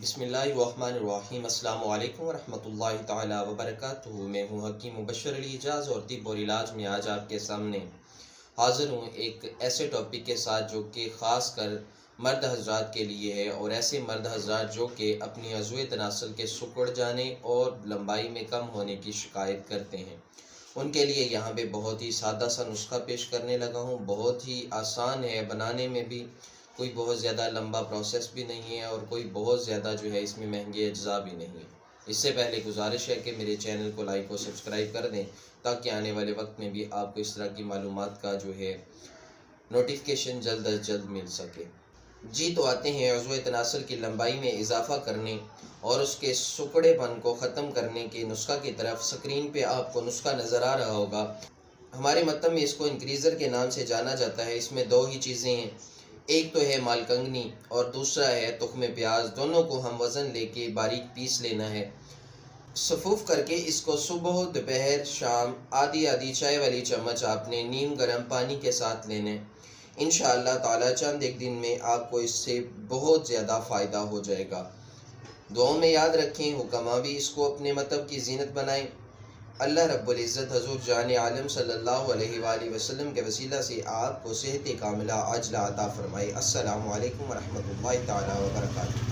بسم اللہ الرحمن الرحیم۔ السلام علیکم ورحمۃ اللہ تعالی وبرکاتہ۔ میں ہوں حکیم مبشر علی اعجاز اور طب اور علاج میں آج آپ کے سامنے حاضر ہوں ایک ایسے ٹاپک کے ساتھ جو کہ خاص کر مرد حضرات کے لیے ہے، اور ایسے مرد حضرات جو کہ اپنی عضو تناسل کے سکڑ جانے اور لمبائی میں کم ہونے کی شکایت کرتے ہیں، ان کے لیے یہاں پہ بہت ہی سادہ سا نسخہ پیش کرنے لگا ہوں۔ بہت ہی آسان ہے بنانے میں بھی، کوئی بہت زیادہ لمبا پروسیس بھی نہیں ہے اور کوئی بہت زیادہ جو ہے اس میں مہنگے اجزاء بھی نہیں ہے۔ اس سے پہلے گزارش ہے کہ میرے چینل کو لائک اور سبسکرائب کر دیں تاکہ آنے والے وقت میں بھی آپ کو اس طرح کی معلومات کا جو ہے نوٹیفیکیشن جلد از جلد مل سکے۔ جی تو آتے ہیں عضو تناسل کی لمبائی میں اضافہ کرنے اور اس کے سکڑے پن کو ختم کرنے کے نسخہ کی طرف۔ سکرین پہ آپ کو نسخہ نظر آ رہا ہوگا۔ ہمارے مطلب میں اس کو انکریزر کے نام سے جانا جاتا ہے۔ اس میں دو ہی چیزیں ہیں، ایک تو ہے مالکنگنی اور دوسرا ہے تخم پیاز۔ دونوں کو ہم وزن لے کے باریک پیس لینا ہے۔ صفوف کر کے اس کو صبح دوپہر شام آدھی آدھی چائے والی چمچ آپ نے نیم گرم پانی کے ساتھ لینے۔ انشاءاللہ تعالی چند ایک دن میں آپ کو اس سے بہت زیادہ فائدہ ہو جائے گا۔ دعاؤں میں یاد رکھیں، حکماء بھی اس کو اپنے مطلب کی زینت بنائیں۔ اللہ رب العزت حضور جان عالم صلی اللہ علیہ وآلہ وسلم کے وسیلہ سے آپ کو صحت کاملہ عاجلہ عطا فرمائے۔ السلام علیکم ورحمۃ اللہ تعالی وبرکاتہ۔